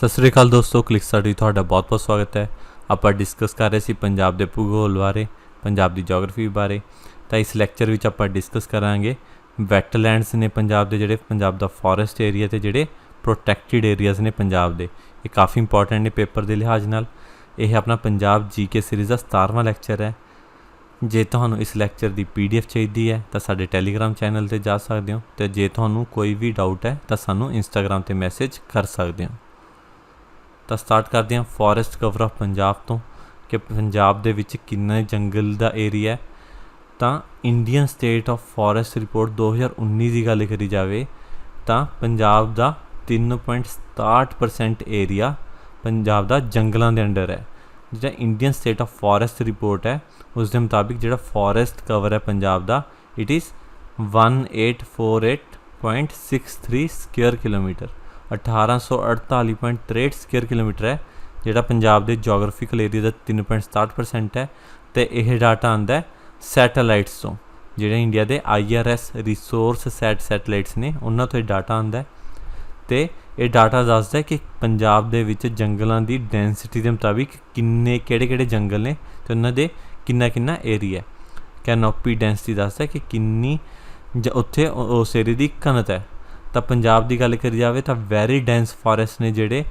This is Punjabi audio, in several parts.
ਸਤਿ ਸ਼੍ਰੀ ਅਕਾਲ ਦੋਸਤੋ, ਕਲਿੱਕ ਸਟੱਡੀ ਤੁਹਾਡਾ ਬਹੁਤ-ਬਹੁਤ ਸਵਾਗਤ ਹੈ। ਆਪਾਂ ਡਿਸਕਸ ਕਰ ਰਹੇ ਸੀ ਪੰਜਾਬ ਦੇ ਭੂਗੋਲ ਬਾਰੇ, ਪੰਜਾਬ ਦੀ ਜੀਓਗ੍ਰਾਫੀ ਬਾਰੇ। ਤਾਂ ਇਸ ਲੈਕਚਰ ਵਿੱਚ ਆਪਾਂ ਡਿਸਕਸ ਕਰਾਂਗੇ ਵੈਟਲੈਂਡਸ ਨੇ ਪੰਜਾਬ ਦੇ, ਜਿਹੜੇ ਪੰਜਾਬ ਦਾ ਫੋਰੈਸਟ ਏਰੀਆ ਤੇ ਜਿਹੜੇ ਪ੍ਰੋਟੈਕਟਿਡ ਏਰੀਆਜ਼ ਨੇ ਪੰਜਾਬ ਦੇ। ਇਹ ਕਾਫੀ ਇੰਪੋਰਟੈਂਟ ਨੇ ਪੇਪਰ ਦੇ ਲਿਹਾਜ਼ ਨਾਲ। ਇਹ ਆਪਣਾ ਪੰਜਾਬ ਜੀਕੇ ਸੀਰੀਜ਼ ਦਾ 17ਵਾਂ ਲੈਕਚਰ ਹੈ। ਜੇ ਤੁਹਾਨੂੰ ਇਸ ਲੈਕਚਰ ਦੀ PDF ਚਾਹੀਦੀ ਹੈ ਤਾਂ ਸਾਡੇ ਟੈਲੀਗ੍ਰਾਮ ਚੈਨਲ 'ਤੇ ਜਾ ਸਕਦੇ ਹੋ, ਅਤੇ ਜੇ ਤੁਹਾਨੂੰ ਕੋਈ ਵੀ ਡਾਊਟ ਹੈ ਤਾਂ ਸਾਨੂੰ ਇੰਸਟਾਗ੍ਰਾਮ 'ਤੇ ਮੈਸੇਜ ਕਰ ਸਕਦੇ ਹੋ। ਤਾਂ ਸਟਾਰਟ ਕਰਦੇ ਹਾਂ ਫੋਰੈਸਟ ਕਵਰ ਆਫ ਪੰਜਾਬ ਤੋਂ, ਕਿ ਪੰਜਾਬ ਦੇ ਵਿੱਚ ਕਿੰਨਾ ਜੰਗਲ ਦਾ ਏਰੀਆ। ਤਾਂ Indian state of forest report 2019 ਦੀ ਗੱਲ ਕਰੀ ਜਾਵੇ ਤਾਂ ਪੰਜਾਬ ਦਾ 3.67% ਏਰੀਆ ਪੰਜਾਬ ਦਾ ਜੰਗਲਾਂ ਦੇ ਅੰਡਰ ਹੈ। ਜਿਹੜਾ Indian state of forest report ਹੈ ਉਸ ਦੇ ਮੁਤਾਬਿਕ ਜਿਹੜਾ ਫੋਰੈਸਟ ਕਵਰ ਹੈ ਪੰਜਾਬ ਦਾ, it is 1848.63 square kilometre, 1848.63 square kilometre ਹੈ ਜਿਹੜਾ ਪੰਜਾਬ ਦੇ ਜੋਗ੍ਰਾਫਿਕਲ ਏਰੀਆ ਦਾ 3.67% ਹੈ। ਅਤੇ ਇਹ ਡਾਟਾ ਆਉਂਦਾ ਸੈਟੇਲਾਈਟਸ ਤੋਂ, ਜਿਹੜੇ ਇੰਡੀਆ ਦੇ IRS ਰਿਸੋਰਸ ਸੈਟੇਲਾਈਟਸ ਨੇ ਉਹਨਾਂ ਤੋਂ ਇਹ ਡਾਟਾ ਆਉਂਦਾ। ਅਤੇ ਇਹ ਡਾਟਾ ਦੱਸਦਾ ਕਿ ਪੰਜਾਬ ਦੇ ਵਿੱਚ ਜੰਗਲਾਂ ਦੀ ਡੈਂਸਿਟੀ ਦੇ ਮੁਤਾਬਿਕ ਕਿਹੜੇ ਜੰਗਲ ਨੇ ਅਤੇ ਉਹਨਾਂ ਦੇ ਕਿੰਨਾ ਏਰੀਆ। ਕੈਨੋਪੀ ਡੈਂਸਿਟੀ ਦੱਸਦਾ ਕਿ ਕਿੰਨੀ ਉੱਥੇ ਉਸ ਏਰੀਏ ਦੀ ਘਣਤ ਹੈ। ਤਾਂ ਪੰਜਾਬ ਦੀ ਗੱਲ ਕਰੀ ਜਾਵੇ ਤਾਂ ਵੈਰੀ ਡੈਂਸ ਫੋਰੈਸਟ ਨੇ, ਜਿਹੜੇ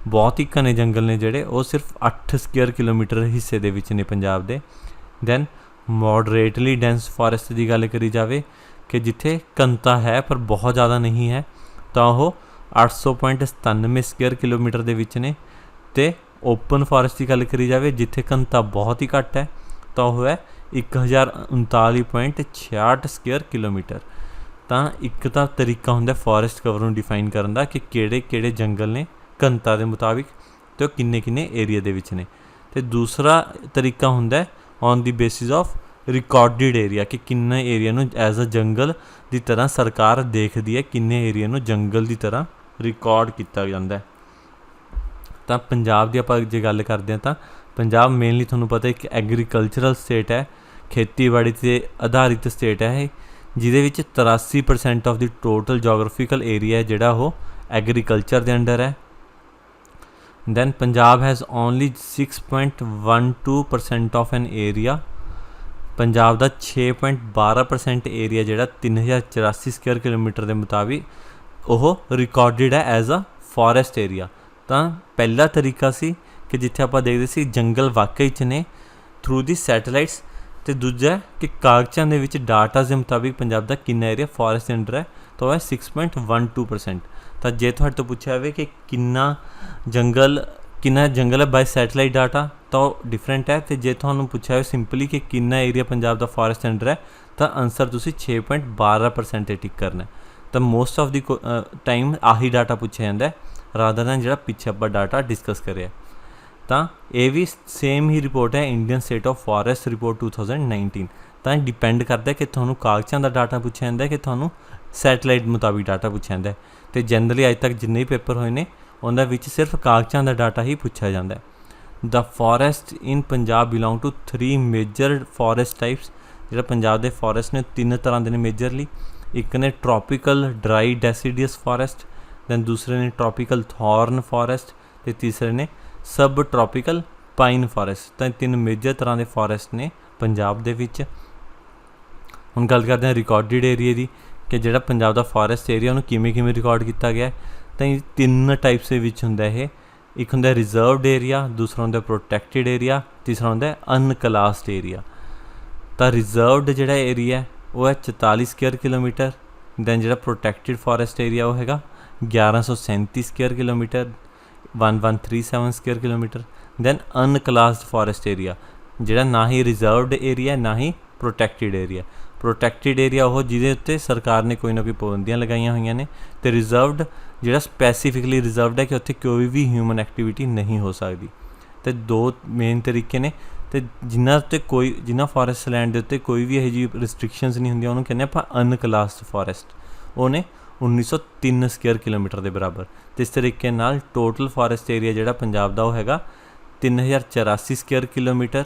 ਬਹੁਤ ਹੀ ਘਣੇ ਜੰਗਲ ਨੇ, ਜਿਹੜੇ ਉਹ ਸਿਰਫ 8 ਸਕੁਅਰ ਕਿਲੋਮੀਟਰ ਹਿੱਸੇ ਦੇ ਵਿੱਚ ਨੇ ਪੰਜਾਬ ਦੇ। ਦੈਨ ਮੋਡਰੇਟਲੀ ਡੈਂਸ ਫੋਰੈਸਟ ਦੀ ਗੱਲ ਕਰੀ ਜਾਵੇ ਕਿ ਜਿੱਥੇ ਘਣਤਾ ਹੈ ਪਰ ਬਹੁਤ ਜ਼ਿਆਦਾ ਨਹੀਂ ਹੈ, ਤਾਂ ਉਹ 800.97 ਸਕੁਅਰ ਕਿਲੋਮੀਟਰ ਦੇ ਵਿੱਚ ਨੇ। ਅਤੇ ਓਪਨ ਫੋਰੈਸਟ ਦੀ ਗੱਲ ਕਰੀ ਜਾਵੇ ਜਿੱਥੇ ਘਣਤਾ ਬਹੁਤ ਹੀ ਘੱਟ ਹੈ, ਤਾਂ ਉਹ ਹੈ 1039.66 ਸਕੁਅਰ ਕਿਲੋਮੀਟਰ। ਤਾਂ ਇੱਕ ਤਾਂ ਤਰੀਕਾ ਹੁੰਦਾ ਫੋਰੈਸਟ ਕਵਰ ਨੂੰ ਡਿਫਾਈਨ ਕਰਨ ਦਾ ਕਿ ਕਿਹੜੇ ਜੰਗਲ ਨੇ ਘਣਤਾ ਦੇ ਮੁਤਾਬਿਕ ਅਤੇ ਉਹ ਕਿੰਨੇ ਏਰੀਆ ਦੇ ਵਿੱਚ ਨੇ। ਅਤੇ ਦੂਸਰਾ ਤਰੀਕਾ ਹੁੰਦਾ on the basis of recorded area, ਕਿ ਕਿੰਨੇ ਏਰੀਆ ਨੂੰ ਐਜ਼ ਅ ਜੰਗਲ ਦੀ ਤਰ੍ਹਾਂ ਸਰਕਾਰ ਦੇਖਦੀ ਹੈ, ਕਿੰਨੇ ਏਰੀਆ ਨੂੰ ਜੰਗਲ ਦੀ ਤਰ੍ਹਾਂ ਰਿਕਾਰਡ ਕੀਤਾ ਜਾਂਦਾ। ਤਾਂ ਪੰਜਾਬ ਦੀ ਆਪਾਂ ਜੇ ਗੱਲ ਕਰਦੇ ਹਾਂ ਤਾਂ ਪੰਜਾਬ ਮੇਨਲੀ ਤੁਹਾਨੂੰ ਪਤਾ ਇੱਕ ਐਗਰੀਕਲਚਰਲ ਸਟੇਟ ਹੈ, ਖੇਤੀਬਾੜੀ 'ਤੇ ਆਧਾਰਿਤ ਸਟੇਟ ਹੈ ਇਹ, ਜਿਹਦੇ ਵਿੱਚ 83% of the total geographical area ਹੈ ਜਿਹੜਾ ਉਹ ਐਗਰੀਕਲਚਰ ਦੇ ਅੰਡਰ ਹੈ। Then Punjab has only 6.12% of an area. Punjab ਦਾ 6.12% ਏਰੀਆ ਜਿਹੜਾ 3084 ਸਕੁਅਰ ਕਿਲੋਮੀਟਰ ਦੇ ਮੁਤਾਬਿਕ ਉਹ ਰਿਕਾਰਡਿਡ ਹੈ ਐਜ਼ ਅ ਫੋਰੈਸਟ ਏਰੀਆ। ਤਾਂ ਪਹਿਲਾ ਤਰੀਕਾ ਸੀ ਕਿ ਜਿੱਥੇ ਆਪਾਂ ਦੇਖਦੇ ਸੀ ਜੰਗਲ ਵਾਕਈ 'ਚ ਨੇ ਥਰੂ ਦੀ ਸੈਟੇਲਾਈਟਸ, ਅਤੇ ਦੂਜਾ ਕਿ ਕਾਗਜ਼ਾਂ ਦੇ ਵਿੱਚ ਡਾਟਾਜ਼ ਦੇ ਮੁਤਾਬਿਕ ਪੰਜਾਬ ਦਾ ਕਿੰਨਾ ਏਰੀਆ ਫੋਰੈਸਟ ਦੇ ਅੰਡਰ ਹੈ, ਤਾਂ ਉਹ ਹੈ 6.12%। ਤਾਂ ਜੇ ਤੁਹਾਡੇ ਤੋਂ ਪੁੱਛਿਆ ਜਾਵੇ ਕਿ ਕਿੰਨਾ ਜੰਗਲ ਹੈ ਬਾਈ ਸੈਟੇਲਾਈਟ ਡਾਟਾ, ਤਾਂ ਉਹ ਡਿਫਰੈਂਟ ਹੈ। ਅਤੇ ਜੇ ਤੁਹਾਨੂੰ ਪੁੱਛਿਆ ਜਾਵੇ ਸਿੰਪਲੀ ਕਿ ਕਿੰਨਾ ਏਰੀਆ ਪੰਜਾਬ ਦਾ ਫੋਰੈਸਟ ਦੇ ਅੰਡਰ ਹੈ, ਤਾਂ ਆਨਸਰ ਤੁਸੀਂ 6.12% 'ਤੇ ਟਿਕ ਕਰਨਾ। ਤਾਂ ਮੋਸਟ ਆਫ ਦੀ ਟਾਈਮ ਆਹੀ ਡਾਟਾ ਪੁੱਛਿਆ ਜਾਂਦਾ ਰਾਦਰ ਦੈਨ ਜਿਹੜਾ ਪਿੱਛੇ ਆਪਾਂ ਡਾਟਾ ਡਿਸਕਸ ਕਰਿਆ। ਤਾਂ ਇਹ ਵੀ ਸੇਮ ਹੀ ਰਿਪੋਰਟ ਹੈ Indian state of forest report 2019। ਤਾਂ ਡਿਪੈਂਡ ਕਰਦਾ ਕਿ ਤੁਹਾਨੂੰ ਕਾਗਜ਼ਾਂ ਦਾ ਡਾਟਾ ਪੁੱਛਿਆ ਜਾਂਦਾ ਕਿ ਤੁਹਾਨੂੰ ਸੈਟੇਲਾਈਟ ਮੁਤਾਬਿਕ ਡਾਟਾ ਪੁੱਛਿਆ ਜਾਂਦਾ। ਅਤੇ ਜਨਰਲੀ ਅੱਜ ਤੱਕ ਜਿੰਨੇ ਵੀ ਪੇਪਰ ਹੋਏ ਨੇ ਉਹਨਾਂ ਵਿੱਚ ਸਿਰਫ ਕਾਗਜ਼ਾਂ ਦਾ ਡਾਟਾ ਹੀ ਪੁੱਛਿਆ ਜਾਂਦਾ। The forest in Punjab belong to 3 major forest types. ਜਿਹੜਾ ਪੰਜਾਬ ਦੇ ਫੋਰੈਸਟ ਨੇ 3 ਤਰ੍ਹਾਂ ਦੇ ਨੇ ਮੇਜਰਲੀ। ਇੱਕ ਨੇ ਟ੍ਰੋਪੀਕਲ ਡਰਾਈ ਡੈਸੀਡੀਅਸ ਫੋਰੈਸਟ, ਦੈਨ ਦੂਸਰੇ ਨੇ ਟ੍ਰੋਪੀਕਲ ਥੋਰਨ ਫੋਰੈਸਟ, ਅਤੇ ਤੀਸਰੇ ਨੇ ਸਬ ਟ੍ਰੋਪੀਕਲ ਪਾਈਨ ਫੋਰੈਸਟ। ਤਾਂ 3 ਮੇਜਰ ਤਰ੍ਹਾਂ ਦੇ ਫੋਰੈਸਟ ਨੇ ਪੰਜਾਬ ਦੇ ਵਿੱਚ। ਹੁਣ ਗੱਲ ਕਰਦੇ ਹਾਂ ਰਿਕਾਰਡਿਡ ਏਰੀਏ ਦੀ, ਕਿ ਜਿਹੜਾ ਪੰਜਾਬ ਦਾ ਫੋਰੈਸਟ ਏਰੀਆ ਉਹਨੂੰ ਕਿਵੇਂ ਰਿਕਾਰਡ ਕੀਤਾ ਗਿਆ। ਤਾਂ ਇਹ 3 ਟਾਈਪਸ ਦੇ ਵਿੱਚ ਹੁੰਦਾ ਇਹ। ਇੱਕ ਹੁੰਦਾ ਰਿਜ਼ਰਵਡ ਏਰੀਆ, ਦੂਸਰਾ ਹੁੰਦਾ ਪ੍ਰੋਟੈਕਟਿਡ ਏਰੀਆ, ਤੀਸਰਾ ਹੁੰਦਾ ਅਨਕਲਾਸਡ ਏਰੀਆ। ਤਾਂ ਰਿਜ਼ਰਵਡ ਜਿਹੜਾ ਏਰੀਆ ਉਹ ਹੈ 44 ਸਕੁਅਰ ਕਿਲੋਮੀਟਰ। ਦੈਨ ਜਿਹੜਾ ਪ੍ਰੋਟੈਕਟਿਡ ਫੋਰੈਸਟ ਏਰੀਆ ਉਹ ਹੈਗਾ 1137 square kilometre, 1137 square kilometre. Then unclassed forest area ਜਿਹੜਾ ਨਾ ਹੀ ਰਿਜ਼ਰਵਡ ਏਰੀਆ ਨਾ ਹੀ ਪ੍ਰੋਟੈਕਟਿਡ ਏਰੀਆ। ਪ੍ਰੋਟੈਕਟਿਡ ਏਰੀਆ ਉਹ ਜਿਹਦੇ ਉੱਤੇ ਸਰਕਾਰ ਨੇ ਕੋਈ ਨਾ ਕੋਈ ਪਾਬੰਦੀਆਂ ਲਗਾਈਆਂ ਹੋਈਆਂ ਨੇ, ਅਤੇ ਰਿਜ਼ਰਵਡ ਜਿਹੜਾ ਸਪੈਸੀਫਿਕਲੀ ਰਿਜ਼ਰਵਡ ਹੈ ਕਿ ਉੱਥੇ ਕੋਈ ਵੀ ਹਿਊਮਨ ਐਕਟੀਵਿਟੀ ਨਹੀਂ ਹੋ ਸਕਦੀ। ਅਤੇ 2 ਮੇਨ ਤਰੀਕੇ ਨੇ। ਅਤੇ ਜਿਨ੍ਹਾਂ ਫੋਰੈਸਟ ਲੈਂਡ ਦੇ ਉੱਤੇ ਕੋਈ ਵੀ ਇਹੋ ਜਿਹੀ ਰਿਸਟ੍ਰਿਕਸ਼ਨਸ ਨਹੀਂ ਹੁੰਦੀਆਂ ਉਹਨੂੰ ਕਹਿੰਦੇ ਆਪਾਂ ਅਨਕਲਾਸਡ ਫੋਰੈਸਟ। ਉਹ ਨੇ 1903 ਸਕੁਅਰ ਕਿਲੋਮੀਟਰ ਦੇ ਬਰਾਬਰ। ਅਤੇ ਇਸ ਤਰੀਕੇ ਨਾਲ ਟੋਟਲ ਫੋਰੈਸਟ ਏਰੀਆ ਜਿਹੜਾ ਪੰਜਾਬ ਦਾ ਉਹ ਹੈਗਾ 3084 ਸਕੁਅਰ ਕਿਲੋਮੀਟਰ।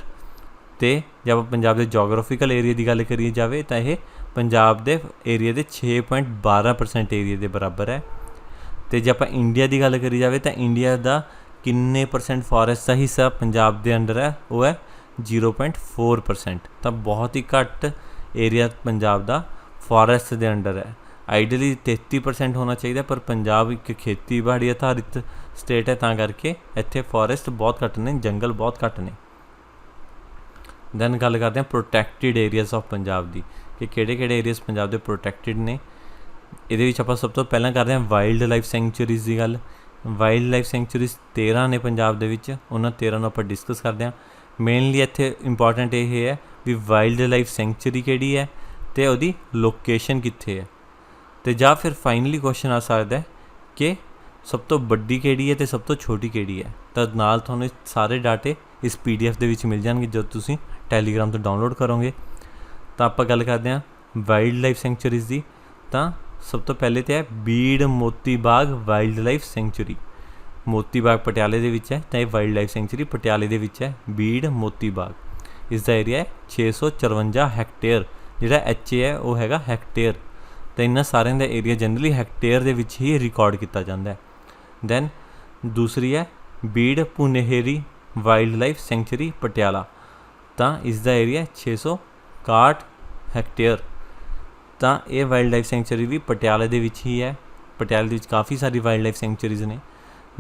ਅਤੇ ਜੇ ਆਪਾਂ ਪੰਜਾਬ ਦੇ ਜੋਗ੍ਰਾਫਿਕਲ ਏਰੀਆ ਦੀ ਗੱਲ ਕਰੀ ਜਾਵੇ ਤਾਂ ਇਹ ਪੰਜਾਬ ਦੇ ਏਰੀਆ ਦੇ 6.12% ਏਰੀਆ ਦੇ ਬਰਾਬਰ ਹੈ। तो जे आप इंडिया की गल करी जाए तो इंडिया का किन्ने परसेंट फॉरेस्ट का हिस्सा पंजाब के अंडर है, वो है 0.4%। तो बहुत ही घट एरिया पंजाब का फॉरेस्ट के अंडर है। आइडली 33% होना चाहिए, पर पंजाब एक खेतीबाड़ी आधारित स्टेट है, तां करके इत्थे फॉरेस्ट बहुत घट ने, जंगल बहुत घट ने। दैन गल करते हैं प्रोटैक्टिड एरियाज ऑफ पंजाब की, कि किहड़े-किहड़े एरियाज पंजाब के प्रोटैक्टिड ने। ये आप सब तो पहला करते हैं वाइल्ड लाइफ सेंचुरीज की गल। वाइल्ड लाइफ सेंचुरीज 13 ने पंजाब दे विच, उन्हां 13 नूं आपां डिस्कस करते हैं। मेनली इत्थे इंपॉर्टेंट ये है भी वाइल्ड लाइफ सेंचुरी किहड़ी है तो उहदी लोकेशन कित्थे है। तो जां फिर फाइनली क्वेश्चन आ सकता है कि सब तो वड्डी किहड़ी है तो सब तो छोटी किहड़ी है। तो नाल तुहानूं सारे डाटे इस PDF दे विच मिल जाएंगे जो तुसीं टैलीग्राम तो डाउनलोड करोगे। तो आपां गल करते हैं वाइल्ड लाइफ सेंचुरीज की। तो सब तो पहले तो है Bir Moti Bagh wild life sanctuary. Moti Bagh पटियाले दे विच है, तो यह वाइल्ड लाइफ सेंचुरी पटियाले दे विच है, बीड़ मोती बाग। इसका एरिया है 654 हैक्टेयर, जिहड़ा HA है वो हैगा हैक्टेयर। तो इन्हां सारिਆਂ ਦਾ एरिया जनरली हैक्टेयर दे विच ही रिकॉर्ड किया जाता है। दैन दूसरी है Bir Punehri wild life sanctuary Patiala. तो इसका एरिया 661 हैक्टेयर। तो ये वाइल्ड लाइफ सेंचुरी भी पटियाले दे विच ही है। पटियाले दे विच काफ़ी सारी वाइल्ड लाइफ सेंचुरीज ने।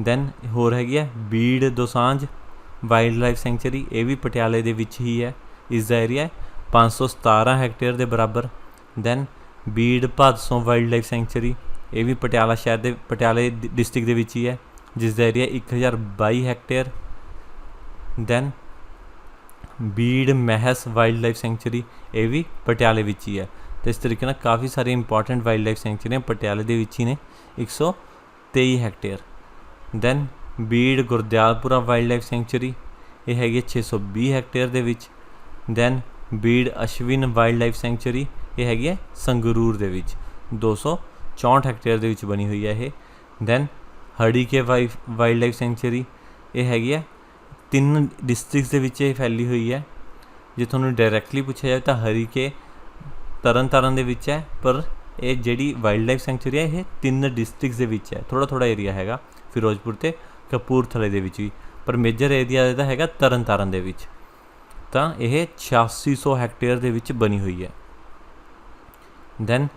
दैन होर हैगी है Bir Dosanjh wild life sanctuary, ये भी पटियाले दे विच ही है। इसका एरिया है 517 हैक्टेयर के बराबर। Then Bir Bhadson wild life sanctuary, ये भी पटियाला शहर के पटियाले डिस्ट्रिक्ट के विच ही है, जिसका area 1022 hectare. Then Bir Mehas wild life sanctuary, ये भी पटियाले विच ही है। तो इस तरीके काफ़ी सारी इंपॉर्टेंट वाइल्ड लाइफ सेंचुरियाँ पटियाले दे विच ही ने, 123 hectare. Then Bir Gurdialpura wild life sanctuary, ये हैगी 620 हैक्टेयर दे विच। Then Bir Aishwan wild life sanctuary, ये हैगी है संगरूर दे विच, 264 हैक्टेयर दे विच बनी हुई है ये। दैन हड़ी के वाइल्ड लाइफ सेंचुरी, ये हैगी है 3 डिस्ट्रिक्ट दे विच फैली हुई है। जे तुहानूं डायरैक्टली पूछा जाए तो हरी के तरन तारण दे विच है, पर ये जिहड़ी वाइल्ड लाइफ सेंचुरी है ये 3 डिस्ट्रिक्ट दे विच है। थोड़ा थोड़ा एरिया हैगा फिरोजपुर ते कपूरथले दे विच भी, पर मेजर एरिया इहदा हैगा तरन तारण दे विच। तो यह 8600 हैक्टेयर दे विच बनी हुई है। दैन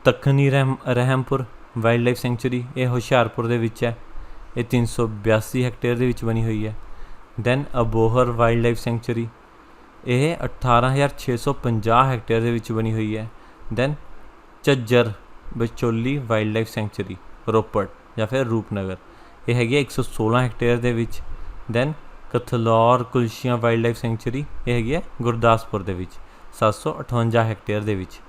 तखनी रहमपुर वाइल्ड लाइफ सेंचुरी, ये हुशियारपुर दे विच है, ये 382 हैक्टेयर दे विच बनी हुई है। Then Abohar wild life sanctuary, यह 18650 हैक्टेयर दे विच बनी हुई है। Then Jhajjar Bacholi wild life sanctuary Ropar या फिर रूपनगर, यह हैगी 116 हैक्टेयर दे विच। Then Kathlaur Kulshian wild life sanctuary, यह हैगी है गुरदासपुर दे विच, 758 हैक्टेयर दे विच।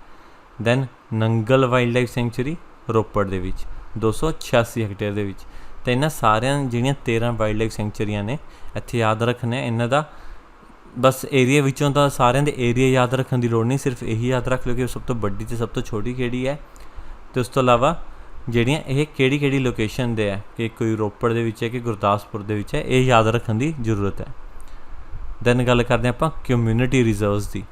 Then Nangal wild life sanctuary Ropar दे विच, 286 हैक्टेयर दे विच। तो इन्हां सारियां जिहड़ियां 13 वाइल्ड लाइफ सेंचुरियां ने इत्थे याद रखने, इन्हां दा बस एरिया विचों तो सारियां दे एरिया याद रखने की लोड़ नहीं, सिर्फ यही याद रख लो कि सब तो वड्डी ते सब तो छोटी किहड़ी है। तो उस तो इलावा ਜਿਹੜੀਆਂ ਇਹ ਕਿਹੜੀ ਲੋਕੇਸ਼ਨ ਦੇ ਹੈ, कि कोई रोपड़ ਦੇ ਵਿੱਚ ਹੈ कि गुरदासपुर ਦੇ ਵਿੱਚ ਹੈ, ਇਹ याद रखने की जरूरत है। दैन गल करते हैं ਆਪਾਂ कम्यूनिटी रिजर्व्स की।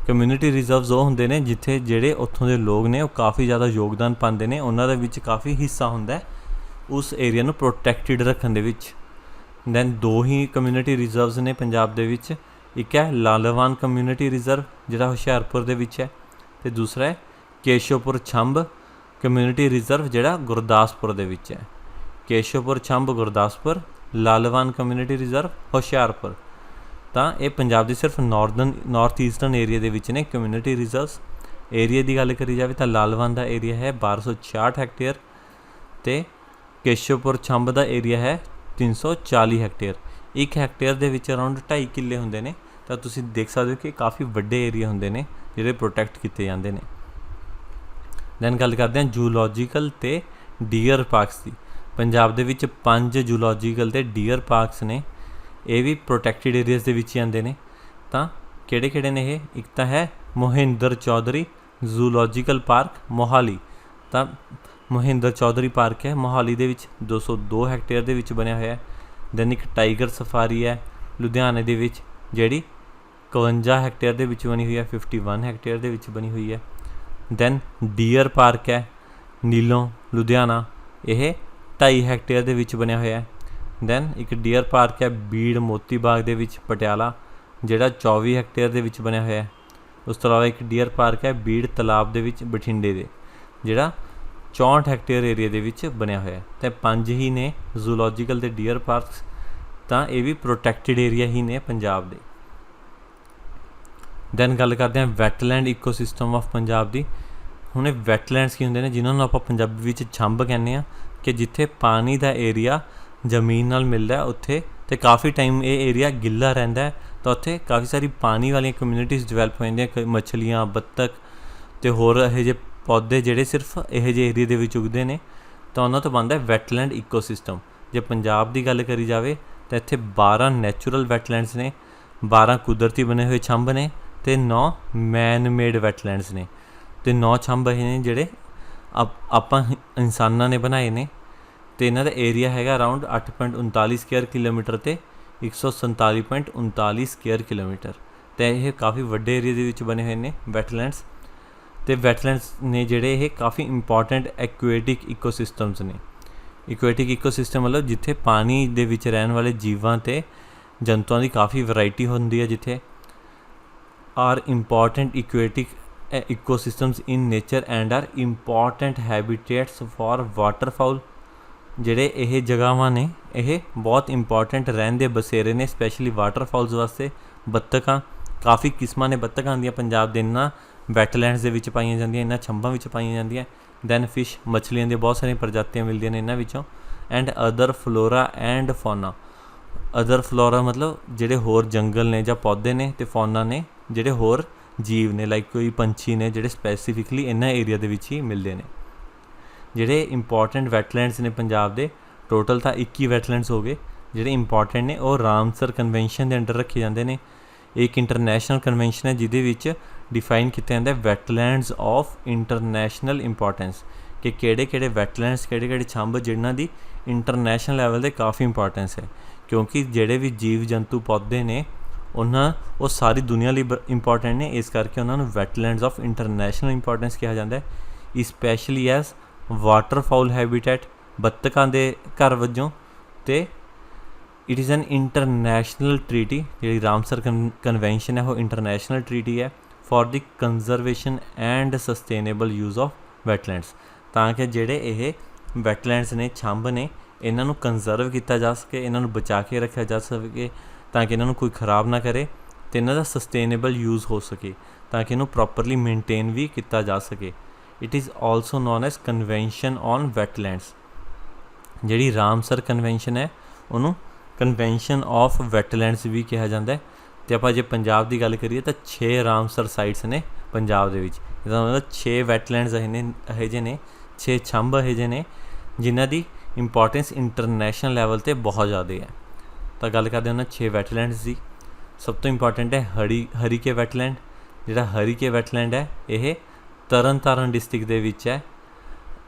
कम्यूनिटी रिजर्व्स वो होंगे ने जिथे ਜਿਹੜੇ ਉੱਥੋਂ ਦੇ लोग ने काफ़ी ज़्यादा योगदान पाते हैं, उन्हों ਦੇ ਵਿੱਚ काफ़ी हिस्सा होंदा है उस एरिया ਨੂੰ प्रोटैक्टिड रखने ਦੇ ਵਿੱਚ। दैन 2 ही कम्यूनिटी रिजर्व्स ने पंजाब ਦੇ ਵਿੱਚ, एक है लालवान कम्यूनिटी रिजर्व ਜਿਹੜਾ ਹੁਸ਼ਿਆਰਪੁਰ ਦੇ ਵਿੱਚ है, तो दूसरा है केशवपुर छंब कम्यूनिटी रिजर्व ਜਿਹੜਾ ਗੁਰਦਾਸਪੁਰ ਦੇ ਵਿੱਚ है। Keshopur Chhamb Gurdaspur, Lalwan community reserve Hoshiarpur. ਤਾਂ ਇਹ ਪੰਜਾਬ ਦੀ ਸਿਰਫ ਨੌਰਥ ਈਸਟਰਨ ਏਰੀਆ ਦੇ ਵਿੱਚ ਨੇ ਕਮਿਊਨਿਟੀ ਰਿਜ਼ਰਵਸ। ਏਰੀਆ ਦੀ ਗੱਲ ਕਰੀ ਜਾਵੇ ਤਾਂ ਲਾਲਵਾਨ ਦਾ ਏਰੀਆ ਹੈ 1266 ਹੈਕਟੇਅਰ ਅਤੇ ਕੇਸ਼ਵਪੁਰ ਛੰਬ ਦਾ ਏਰੀਆ ਹੈ 340 ਹੈਕਟੇਅਰ। 1 ਹੈਕਟੇਅਰ ਦੇ ਵਿੱਚ ਅਰਾਊਂਡ 2.5 ਕਿੱਲੇ ਹੁੰਦੇ ਨੇ। ਤਾਂ ਤੁਸੀਂ ਦੇਖ ਸਕਦੇ ਹੋ ਕਿ ਕਾਫੀ ਵੱਡੇ ਏਰੀਆ ਹੁੰਦੇ ਨੇ ਜਿਹੜੇ ਪ੍ਰੋਟੈਕਟ ਕੀਤੇ ਜਾਂਦੇ ਨੇ। ਦੈਨ ਗੱਲ ਕਰਦੇ ਹਾਂ ਜੂਲੋਜੀਕਲ ਅਤੇ ਡੀਅਰ ਪਾਰਕਸ ਦੀ। ਪੰਜਾਬ ਦੇ ਵਿੱਚ 5 ਜੂਲੋਜੀਕਲ ਅਤੇ ਡੀਅਰ ਪਾਰਕਸ ਨੇ, ਇਹ ਵੀ ਪ੍ਰੋਟੈਕਟਿਡ ਏਰੀਆਜ਼ ਦੇ ਵਿੱਚ ਹੀ ਆਉਂਦੇ ਨੇ। ਤਾਂ ਕਿਹੜੇ ਨੇ ਇਹ? ਇੱਕ ਤਾਂ ਹੈ ਮੋਹਿੰਦਰ ਚੌਧਰੀ ਜ਼ੂਲੋਜੀਕਲ ਪਾਰਕ ਮੋਹਾਲੀ। ਤਾਂ ਮੋਹਿੰਦਰ ਚੌਧਰੀ ਪਾਰਕ ਹੈ ਮੋਹਾਲੀ ਦੇ ਵਿੱਚ, 202 ਹੈਕਟੇਅਰ ਦੇ ਵਿੱਚ ਬਣਿਆ ਹੋਇਆ। ਦੈਨ ਇੱਕ ਟਾਈਗਰ ਸਫਾਰੀ ਹੈ ਲੁਧਿਆਣੇ ਦੇ ਵਿੱਚ, ਜਿਹੜੀ 51 ਹੈਕਟੇਅਰ ਦੇ ਵਿੱਚ ਬਣੀ ਹੋਈ ਹੈ, 51 ਹੈਕਟੇਅਰ ਦੇ ਵਿੱਚ ਬਣੀ ਹੋਈ ਹੈ। ਦੈਨ ਡੀਅਰ ਪਾਰਕ ਹੈ ਨੀਲੋਂ ਲੁਧਿਆਣਾ, ਇਹ 2.5 ਹੈਕਟੇਅਰ ਦੇ ਵਿੱਚ ਬਣਿਆ ਹੋਇਆ ਹੈ। ਦੈਨ ਇੱਕ ਡੀਅਰ ਪਾਰਕ ਹੈ ਬੀੜ ਮੋਤੀ ਬਾਗ ਦੇ ਵਿੱਚ ਪਟਿਆਲਾ, ਜਿਹੜਾ 24 ਹੈਕਟੇਅਰ ਦੇ ਵਿੱਚ ਬਣਿਆ ਹੋਇਆ ਹੈ। ਉਸ ਤੋਂ ਇਲਾਵਾ ਇੱਕ ਡੀਅਰ ਪਾਰਕ ਹੈ ਬੀੜ ਤਲਾਬ ਦੇ ਵਿੱਚ ਬਠਿੰਡੇ ਦੇ, ਜਿਹੜਾ 64 ਹੈਕਟੇਅਰ ਏਰੀਆ ਦੇ ਵਿੱਚ ਬਣਿਆ ਹੋਇਆ ਹੈ। ਅਤੇ 5 ਹੀ ਨੇ ਜ਼ੂਲੋਜੀਕਲ ਦੇ ਡੀਅਰ ਪਾਰਕਸ, ਤਾਂ ਇਹ ਵੀ ਪ੍ਰੋਟੈਕਟਿਡ ਏਰੀਆ ਹੀ ਨੇ ਪੰਜਾਬ ਦੇ। ਦੈਨ ਗੱਲ ਕਰਦੇ ਹਾਂ ਵੈਟਲੈਂਡ ਇਕੋਸਿਸਟਮ ਆਫ ਪੰਜਾਬ ਦੀ। ਹੁਣ ਇਹ ਵੈਟਲੈਂਡਸ ਕੀ ਹੁੰਦੇ ਨੇ, ਜਿਨ੍ਹਾਂ ਨੂੰ ਆਪਾਂ ਪੰਜਾਬੀ ਵਿੱਚ ਛੰਭ ਕਹਿੰਦੇ ਹਾਂ, ਕਿ ਜਿੱਥੇ ਪਾਣੀ ਦਾ ਏਰੀਆ ਜ਼ਮੀਨ ਨਾਲ ਮਿਲਦਾ ਉੱਥੇ, ਅਤੇ ਕਾਫੀ ਟਾਈਮ ਇਹ ਏਰੀਆ ਗਿੱਲਾ ਰਹਿੰਦਾ ਹੈ, ਤਾਂ ਉੱਥੇ ਕਾਫੀ ਸਾਰੀ ਪਾਣੀ ਵਾਲੀਆਂ ਕਮਿਊਨਿਟੀਜ਼ ਡਿਵੈਲਪ ਹੋ ਜਾਂਦੀਆਂ, ਮੱਛਲੀਆਂ, ਬੱਤਖ ਅਤੇ ਹੋਰ ਇਹੋ ਜਿਹੇ ਪੌਦੇ ਜਿਹੜੇ ਸਿਰਫ ਇਹੋ ਜਿਹੇ ਏਰੀਏ ਦੇ ਵਿੱਚ ਉੱਗਦੇ ਨੇ, ਤਾਂ ਉਹਨਾਂ ਤੋਂ ਬਣਦਾ ਵੈਟਲੈਂਡ ਇਕੋਸਿਸਟਮ। ਜੇ ਪੰਜਾਬ ਦੀ ਗੱਲ ਕਰੀ ਜਾਵੇ ਤਾਂ ਇੱਥੇ 12 ਨੈਚੁਰਲ ਵੈਟਲੈਂਡਸ ਨੇ, 12 ਕੁਦਰਤੀ ਬਣੇ ਹੋਏ ਛੰਭ ਨੇ, ਅਤੇ 9 ਮੈਨ ਮੇਡ ਵੈਟਲੈਂਡਸ ਨੇ, ਅਤੇ 9 ਛੰਭ ਇਹ ਨੇ ਜਿਹੜੇ ਆਪਾਂ ਇਨਸਾਨਾਂ ਨੇ ਬਣਾਏ ਨੇ। ਅਤੇ ਇਹਨਾਂ ਦਾ ਏਰੀਆ ਹੈਗਾ ਅਰਾਊਂਡ 8.39 ਸਕੁਅਰ ਕਿਲੋਮੀਟਰ ਅਤੇ 147.39 ਸਕੁਅਰ ਕਿਲੋਮੀਟਰ, ਅਤੇ ਇਹ ਕਾਫੀ ਵੱਡੇ ਏਰੀਏ ਦੇ ਵਿੱਚ ਬਣੇ ਹੋਏ ਨੇ ਵੈਟਲੈਂਡਸ। ਅਤੇ ਵੈਟਲੈਂਡਸ ਨੇ ਜਿਹੜੇ ਇਹ ਕਾਫੀ ਇੰਪੋਰਟੈਂਟ ਐਕੁਏਟਿਕ ਇਕੋਸਿਸਟਮਸ ਨੇ। ਇਕੁਏਟਿਕ ਇਕੋਸਿਸਟਮ ਮਤਲਬ ਜਿੱਥੇ ਪਾਣੀ ਦੇ ਵਿੱਚ ਰਹਿਣ ਵਾਲੇ ਜੀਵਾਂ ਅਤੇ ਜੰਤੂਆਂ ਦੀ ਕਾਫੀ ਵੈਰਾਈਟੀ ਹੁੰਦੀ ਹੈ, ਜਿੱਥੇ are important aquatic ecosystems in nature and are important habitats for waterfowl. ਜਿਹੜੇ ਇਹ ਜਗ੍ਹਾਵਾਂ ਨੇ ਇਹ ਬਹੁਤ ਇੰਪੋਰਟੈਂਟ ਰਹਿਣ ਦੇ ਬਸੇਰੇ ਨੇ, ਸਪੈਸ਼ਲੀ ਵਾਟਰਫਾਊਲਸ ਵਾਸਤੇ। ਬੱਤਖਾਂ, ਕਾਫੀ ਕਿਸਮਾਂ ਨੇ ਬੱਤਖਾਂ ਦੀਆਂ ਪੰਜਾਬ ਦੇ ਇਹਨਾਂ ਵੈਟਲੈਂਡਸ ਦੇ ਵਿੱਚ ਪਾਈਆਂ ਜਾਂਦੀਆਂ, ਇਹਨਾਂ ਛੰਭਾਂ ਵਿੱਚ ਪਾਈਆਂ ਜਾਂਦੀਆਂ। ਦੈਨ ਫਿਸ਼, ਮੱਛਲੀਆਂ ਦੀਆਂ ਬਹੁਤ ਸਾਰੀਆਂ ਪ੍ਰਜਾਤੀਆਂ ਮਿਲਦੀਆਂ ਨੇ ਇਹਨਾਂ ਵਿੱਚੋਂ। And other flora and fauna. Other flora ਮਤਲਬ ਜਿਹੜੇ ਹੋਰ ਜੰਗਲ ਨੇ ਜਾਂ ਪੌਦੇ ਨੇ, ਅਤੇ ਫੌਨਾ ਨੇ ਜਿਹੜੇ ਹੋਰ ਜੀਵ ਨੇ, ਲਾਈਕ ਕੋਈ ਪੰਛੀ ਨੇ ਜਿਹੜੇ ਸਪੈਸੀਫਿਕਲੀ ਇਹਨਾਂ ਏਰੀਆ ਦੇ ਵਿੱਚ ਹੀ ਮਿਲਦੇ ਨੇ। ਜਿਹੜੇ ਇੰਪੋਰਟੈਂਟ ਵੈਟਲੈਂਡਸ ਨੇ ਪੰਜਾਬ ਦੇ, ਟੋਟਲ ਤਾਂ 21 ਵੈਟਲੈਂਡਸ ਹੋ ਗਏ। ਜਿਹੜੇ ਇੰਪੋਰਟੈਂਟ ਨੇ ਉਹ ਰਾਮਸਰ ਕਨਵੈਨਸ਼ਨ ਦੇ ਅੰਡਰ ਰੱਖੇ ਜਾਂਦੇ ਨੇ। ਇੱਕ ਇੰਟਰਨੈਸ਼ਨਲ ਕਨਵੈਨਸ਼ਨ ਹੈ ਜਿਹਦੇ ਵਿੱਚ ਡਿਫਾਈਨ ਕੀਤਾ ਜਾਂਦਾ ਵੈਟਲੈਂਡਸ ਆਫ ਇੰਟਰਨੈਸ਼ਨਲ ਇੰਪੋਰਟੈਂਸ, ਕਿ ਕਿਹੜੇ ਕਿਹੜੇ ਵੈਟਲੈਂਡਸ, ਕਿਹੜੇ ਕਿਹੜੇ ਛੰਭ ਜਿਨ੍ਹਾਂ ਦੀ ਇੰਟਰਨੈਸ਼ਨਲ ਲੈਵਲ 'ਤੇ ਕਾਫੀ ਇੰਪੋਰਟੈਂਸ ਹੈ, ਕਿਉਂਕਿ ਜਿਹੜੇ ਵੀ ਜੀਵ ਜੰਤੂ ਪੌਦੇ ਨੇ ਉਹ ਸਾਰੀ ਦੁਨੀਆ ਲਈ ਇੰਪੋਰਟੈਂਟ ਨੇ, ਇਸ ਕਰਕੇ ਉਹਨਾਂ ਨੂੰ ਵੈਟਲੈਂਡਸ ਆਫ ਇੰਟਰਨੈਸ਼ਨਲ ਇੰਪੋਰਟੈਂਸ ਕਿਹਾ ਜਾਂਦਾ ਹੈ। ਸਪੈਸ਼ਲੀ ਐਜ਼ ਵਾਟਰਫਾਊਲ ਹੈਬੀਟੈਟ, ਬੱਤਖਾਂ ਦੇ ਘਰ ਵਜੋਂ। ਅਤੇ it is an international treaty, ਜਿਹੜੀ ਰਾਮਸਰ ਕਨਵੈਨਸ਼ਨ ਹੈ ਉਹ ਇੰਟਰਨੈਸ਼ਨਲ ਟਰੀਟੀ ਹੈ for the conservation and sustainable use of wetlands, ਤਾਂ ਕਿ ਜਿਹੜੇ ਇਹ ਵੈਟਲੈਂਡਸ ਨੇ, ਛੰਭ ਨੇ, ਇਹਨਾਂ ਨੂੰ ਕੰਜ਼ਰਵ ਕੀਤਾ ਜਾ ਸਕੇ, ਇਹਨਾਂ ਨੂੰ ਬਚਾ ਕੇ ਰੱਖਿਆ ਜਾ ਸਕੇ, ਤਾਂ ਕਿ ਇਹਨਾਂ ਨੂੰ ਕੋਈ ਖ਼ਰਾਬ ਨਾ ਕਰੇ, ਅਤੇ ਇਹਨਾਂ ਦਾ ਸਸਟੇਨੇਬਲ ਯੂਜ਼ ਹੋ ਸਕੇ, ਤਾਂ ਕਿ ਇਹਨੂੰ ਪ੍ਰੋਪਰਲੀ ਮੇਨਟੇਨ ਵੀ ਕੀਤਾ ਜਾ ਸਕੇ। It is also known as convention on wetlands. ਜਿਹੜੀ ਰਾਮਸਰ ਕਨਵੈਨਸ਼ਨ ਹੈ ਉਹਨੂੰ ਕਨਵੈਨਸ਼ਨ ਆਫ ਵੈਟਲੈਂਡਸ ਵੀ ਕਿਹਾ ਜਾਂਦਾ ਹੈ। ਅਤੇ ਆਪਾਂ ਜੇ ਪੰਜਾਬ ਦੀ ਗੱਲ ਕਰੀਏ ਤਾਂ 6 ਰਾਮਸਰ ਸਾਈਟਸ ਨੇ ਪੰਜਾਬ ਦੇ ਵਿੱਚ। ਇਹਦਾ ਮਤਲਬ 6 ਵੈਟਲੈਂਡਸ ਇਹੋ ਜਿਹੇ ਨੇ, 6 ਛੰਭ ਇਹੋ ਜਿਹੇ ਨੇ ਜਿਨ੍ਹਾਂ ਦੀ ਇੰਪੋਰਟੈਂਸ ਇੰਟਰਨੈਸ਼ਨਲ ਲੈਵਲ 'ਤੇ ਬਹੁਤ ਜ਼ਿਆਦਾ ਹੈ। ਤਾਂ ਗੱਲ ਕਰਦੇ ਹਾਂ ਉਹਨਾਂ 6 ਵੈਟਲੈਂਡਸ ਦੀ। ਸਭ ਤੋਂ ਇੰਪੋਰਟੈਂਟ ਹੈ ਹਰੀਕੇ ਵੈਟਲੈਂਡ। ਜਿਹੜਾ ਹਰੀਕੇ ਵੈਟਲੈਂਡ ਹੈ ਇਹ ਤਰਨਤਾਰਨ ਡਿਸਟ੍ਰਿਕਟ ਦੇ ਵਿੱਚ ਹੈ।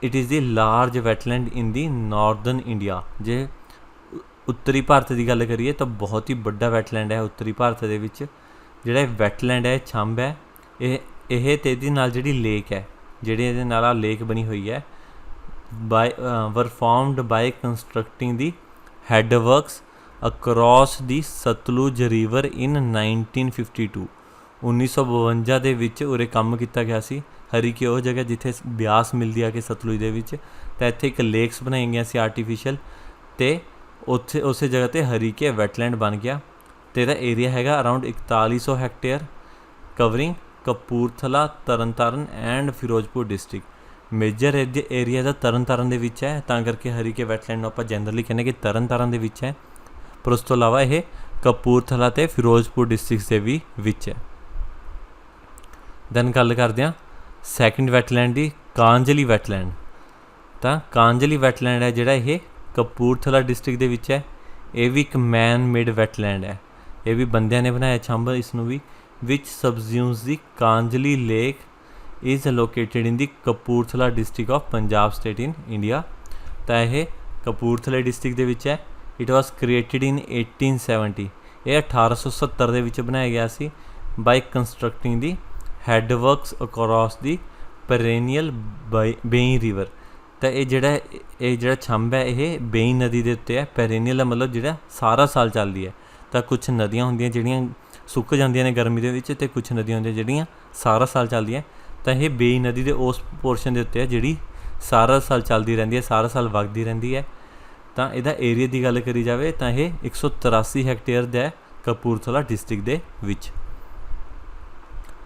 It is the large wetland in the northern India. ਜੇ ਉੱਤਰੀ ਭਾਰਤ ਦੀ ਗੱਲ ਕਰੀਏ ਤਾਂ ਬਹੁਤ ਹੀ ਵੱਡਾ ਵੈਟਲੈਂਡ ਹੈ ਉੱਤਰੀ ਭਾਰਤ ਦੇ ਵਿੱਚ। ਜਿਹੜਾ ਇਹ ਵੈਟਲੈਂਡ ਹੈ, ਛੰਭ ਹੈ, ਇਹ ਅਤੇ ਇਹਦੇ ਨਾਲ ਜਿਹੜੀ ਲੇਕ ਹੈ, ਜਿਹੜੀ ਇਹਦੇ ਨਾਲ ਆ ਲੇਕ ਬਣੀ ਹੋਈ ਹੈ, ਵਰ ਫਾਰਮਡ ਬਾਈ ਕੰਸਟਰਕਟਿੰਗ ਦੀ ਹੈਡਵਰਕਸ ਅਕਰੋਸ ਦੀ ਸਤਲੁਜ ਰਿਵਰ ਇਨ 1952। 1952 ਦੇ ਵਿੱਚ ਉਰੇ ਕੰਮ ਕੀਤਾ ਗਿਆ ਸੀ। ਹਰੀਕੇ ਉਹ ਜਗ੍ਹਾ ਜਿੱਥੇ ਬਿਆਸ ਮਿਲਦੀ ਆ ਕਿ ਸਤਲੁਜ ਦੇ ਵਿੱਚ, ਤਾਂ ਇੱਥੇ ਇੱਕ ਲੇਕਸ ਬਣਾਈਆਂ ਗਈਆਂ ਸੀ ਆਰਟੀਫਿਸ਼ੀਅਲ, ਅਤੇ ਉੱਥੇ ਉਸੇ ਜਗ੍ਹਾ 'ਤੇ ਹਰੀਕੇ ਵੈਟਲੈਂਡ ਬਣ ਗਿਆ। ਅਤੇ ਇਹਦਾ ਏਰੀਆ ਹੈਗਾ around 4100 hectare, covering Kapurthala, Tarn Taran and Firozpur district. Major area ਦਾ ਤਰਨਤਾਰਨ ਦੇ ਵਿੱਚ ਹੈ, ਤਾਂ ਕਰਕੇ ਹਰੀਕੇ ਵੈਟਲੈਂਡ ਨੂੰ ਆਪਾਂ ਜਨਰਲੀ ਕਹਿੰਦੇ ਕਿ ਤਰਨਤਾਰਨ ਦੇ ਵਿੱਚ ਹੈ, ਪਰ ਉਸ ਤੋਂ ਇਲਾਵਾ ਇਹ ਕਪੂਰਥਲਾ ਅਤੇ ਫਿਰੋਜ਼ਪੁਰ ਡਿਸਟ੍ਰਿਕਟਸ ਦੇ ਵੀ ਵਿੱਚ ਹੈ। ਦੈਨ ਗੱਲ ਕਰਦੇ ਹਾਂ ਸੈਕਿੰਡ ਵੈਟਲੈਂਡ ਦੀ, ਕਾਂਜਲੀ ਵੈਟਲੈਂਡ। ਤਾਂ ਕਾਂਜਲੀ ਵੈਟਲੈਂਡ ਹੈ ਜਿਹੜਾ ਇਹ ਕਪੂਰਥਲਾ ਡਿਸਟ੍ਰਿਕਟ ਦੇ ਵਿੱਚ ਹੈ। ਇਹ ਵੀ ਇੱਕ ਮੈਨ ਮੇਡ ਵੈਟਲੈਂਡ ਹੈ, ਇਹ ਵੀ ਬੰਦਿਆਂ ਨੇ ਬਣਾਇਆ ਛੰਭ ਇਸ ਨੂੰ ਵੀ। ਵਿਚ ਸਬਜ਼ਿਊਮਸ ਦੀ Kanjli lake is ਲੋਕੇਟਿਡ in the Kapurthala district of Punjab state in India. ਤਾਂ ਇਹ ਕਪੂਰਥਲਾ ਡਿਸਟ੍ਰਿਕਟ ਦੇ ਵਿੱਚ ਹੈ। ਇਟ ਵਾਸ ਕ੍ਰੀਏਟਿਡ ਇਨ 1870। ਇਹ 1870 ਦੇ ਵਿੱਚ ਬਣਾਇਆ ਗਿਆ ਸੀ ਬਾਈ ਕੰਸਟਰਕਟਿੰਗ ਦੀ ਹੈਡਵਰਕਸ ਅਕਰੋਸ ਦੀ ਪਰੇਨੀਅਲ ਬੇਈ ਰਿਵਰ। ਤਾਂ ਇਹ ਜਿਹੜਾ ਛੰਭ ਹੈ ਇਹ ਬੇਈ ਨਦੀ ਦੇ ਉੱਤੇ ਹੈ। ਪੈਰੇਨੀਅਲ ਦਾ ਮਤਲਬ ਜਿਹੜਾ ਸਾਰਾ ਸਾਲ ਚੱਲਦੀ ਹੈ। ਤਾਂ ਕੁਛ ਨਦੀਆਂ ਹੁੰਦੀਆਂ ਜਿਹੜੀਆਂ ਸੁੱਕ ਜਾਂਦੀਆਂ ਨੇ ਗਰਮੀ ਦੇ ਵਿੱਚ, ਅਤੇ ਕੁਛ ਨਦੀਆਂ ਹੁੰਦੀਆਂ ਜਿਹੜੀਆਂ ਸਾਰਾ ਸਾਲ ਚੱਲਦੀਆਂ। ਤਾਂ ਇਹ ਬੇਈ ਨਦੀ ਦੇ ਉਸ ਪੋਰਸ਼ਨ ਦੇ ਉੱਤੇ ਹੈ ਜਿਹੜੀ ਸਾਰਾ ਸਾਲ ਚੱਲਦੀ ਰਹਿੰਦੀ ਹੈ, ਸਾਰਾ ਸਾਲ ਵਗਦੀ ਰਹਿੰਦੀ ਹੈ। ਤਾਂ ਇਹਦਾ ਏਰੀਆ ਦੀ ਗੱਲ ਕਰੀ ਜਾਵੇ ਤਾਂ ਇਹ 183 ਹੈਕਟੇਅਰ ਦਾ ਹੈ ਕਪੂਰਥਲਾ ਡਿਸਟ੍ਰਿਕਟ ਦੇ ਵਿੱਚ।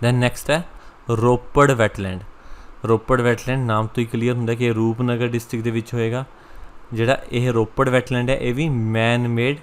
ਦੈਨ ਨੈਕਸਟ ਹੈ ਰੋਪੜ ਵੈਟਲੈਂਡ। ਰੋਪੜ ਵੈਟਲੈਂਡ ਨਾਮ ਤੋਂ ਹੀ ਕਲੀਅਰ ਹੁੰਦਾ ਕਿ ਇਹ ਰੂਪਨਗਰ ਡਿਸਟ੍ਰਿਕਟ ਦੇ ਵਿੱਚ ਹੋਏਗਾ। ਜਿਹੜਾ ਇਹ ਰੋਪੜ ਵੈਟਲੈਂਡ ਹੈ ਇਹ ਵੀ ਮੈਨ ਮੇਡ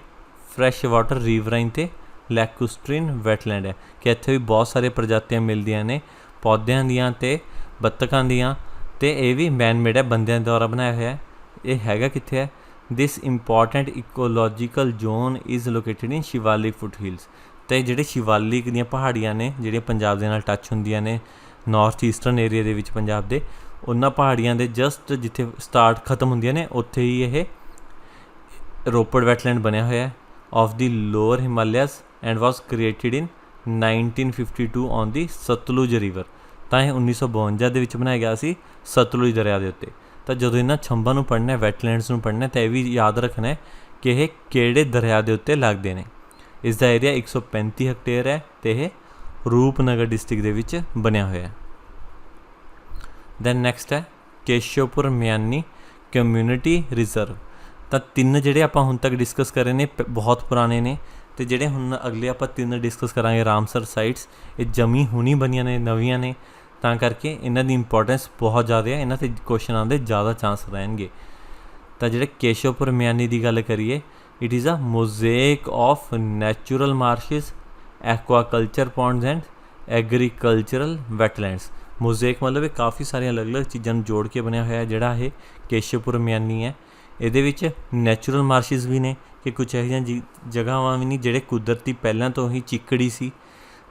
ਫਰੈਸ਼ ਵਾਟਰ ਰੀਵਰਾਈਨ ਅਤੇ ਲੈਕੂਸਟਰੀਨ ਵੈਟਲੈਂਡ ਹੈ, ਕਿ ਇੱਥੇ ਵੀ ਬਹੁਤ ਸਾਰੇ ਪ੍ਰਜਾਤੀਆਂ ਮਿਲਦੀਆਂ ਨੇ ਪੌਦਿਆਂ ਦੀਆਂ ਅਤੇ ਬੱਤਖਾਂ ਦੀਆਂ, ਅਤੇ ਇਹ ਵੀ ਮੈਨ ਮੇਡ ਹੈ, ਬੰਦਿਆਂ ਦੁਆਰਾ ਬਣਾਇਆ ਹੋਇਆ ਹੈ। ਇਹ ਹੈਗਾ ਕਿੱਥੇ ਹੈ? This important ecological zone is located in Shivalik foot hills. ਅਤੇ ਜਿਹੜੇ ਸ਼ਿਵਾਲਿਕ ਦੀਆਂ ਪਹਾੜੀਆਂ ਨੇ ਜਿਹੜੀਆਂ ਪੰਜਾਬ ਦੇ ਨਾਲ ਟੱਚ ਹੁੰਦੀਆਂ ਨੇ ਨਾਰਥ ਈਸਟਰਨ ਏਰੀਆ ਦੇ ਵਿੱਚ ਪੰਜਾਬ ਦੇ, ਉਹਨਾਂ ਪਹਾੜੀਆਂ ਦੇ ਜਸਟ ਜਿੱਥੇ ਸਟਾਰਟ ਖਤਮ ਹੁੰਦੀਆਂ ਨੇ ਉੱਥੇ ਹੀ ਇਹ ਰੋਪੜ ਵੈਟਲੈਂਡ ਬਣਿਆ ਹੋਇਆ ਹੈ of the lower Himalayas and was created in 1952 on the Sutlej river. ਤਾਂ ਇਹ 1952 ਦੇ ਵਿੱਚ ਬਣਾਇਆ ਗਿਆ ਸੀ ਸਤਲੁਜ ਦਰਿਆ ਦੇ ਉੱਤੇ। ਤਾਂ ਜਦੋਂ ਇਹਨਾਂ ਛੰਬਾਂ ਨੂੰ ਪੜ੍ਹਨਾ, ਵੈਟਲੈਂਡਸ ਨੂੰ ਪੜ੍ਹਨਾ, ਤਾਂ ਇਹ ਵੀ ਯਾਦ ਰੱਖਣਾ ਹੈ ਕਿ ਇਹ ਕਿਹੜੇ ਦਰਿਆ ਦੇ ਉੱਤੇ ਲੱਗਦੇ ਨੇ। ਇਸ ਦਾ ਏਰੀਆ 135 ਹੈਕਟੇਅਰ ਹੈ ਅਤੇ ਇਹ ਰੂਪਨਗਰ ਡਿਸਟ੍ਰਿਕਟ ਦੇ ਵਿੱਚ ਬਣਿਆ ਹੋਇਆ ਹੈ। ਦੈਨ ਨੈਕਸਟ ਹੈ ਕੇਸ਼ਵਪੁਰ ਮਿਆਨੀ ਕਮਿਊਨਿਟੀ ਰਿਜ਼ਰਵ। ਤਾਂ ਤਿੰਨ ਜਿਹੜੇ ਆਪਾਂ ਹੁਣ ਤੱਕ ਡਿਸਕਸ ਕਰੇ ਨੇ ਬਹੁਤ ਪੁਰਾਣੇ ਨੇ, ਅਤੇ ਜਿਹੜੇ ਹੁਣ ਅਗਲੇ ਆਪਾਂ ਤਿੰਨ ਡਿਸਕਸ ਕਰਾਂਗੇ ਰਾਮਸਰ ਸਾਈਟਸ, ਇਹ ਜਮੀ ਹੁਣੀ ਬਣੀਆਂ ਨੇ, ਨਵੀਆਂ ਨੇ, ਤਾਂ ਕਰਕੇ ਇਹਨਾਂ ਦੀ ਇੰਪੋਰਟੈਂਸ ਬਹੁਤ ਜ਼ਿਆਦਾ ਹੈ, ਇਹਨਾਂ 'ਤੇ ਕੁਐਸਚਨ ਆਉਣ ਦੇ ਜ਼ਿਆਦਾ ਚਾਂਸ ਰਹਿਣਗੇ। ਤਾਂ ਜਿਹੜੇ ਕੇਸ਼ਵਪੁਰ ਮਿਆਨੀ ਦੀ ਗੱਲ ਕਰੀਏ, it is a mosaic of natural marshes, aquaculture ponds and agricultural wetlands. Mosaic ਮਤਲਬ ਇਹ ਕਾਫੀ ਸਾਰੀਆਂ ਅਲੱਗ-ਅਲੱਗ ਚੀਜ਼ਾਂ ਨੂੰ ਜੋੜ ਕੇ ਬਣਿਆ ਹੋਇਆ ਜਿਹੜਾ ਇਹ ਕੇਸ਼ਵਪੁਰ ਮਿਆਨੀ ਹੈ। ਇਹਦੇ ਵਿੱਚ ਨੈਚੁਰਲ ਮਾਰਸ਼ਿਸ ਵੀ ਨੇ, ਕਿ ਕੁਛ ਇਹੋ ਜਿਹੀਆਂ ਜਗ੍ਹਾਵਾਂ ਵੀ ਨਹੀਂ ਜਿਹੜੇ ਕੁਦਰਤੀ ਪਹਿਲਾਂ ਤੋਂ ਹੀ ਚਿੱਕੜੀ ਸੀ।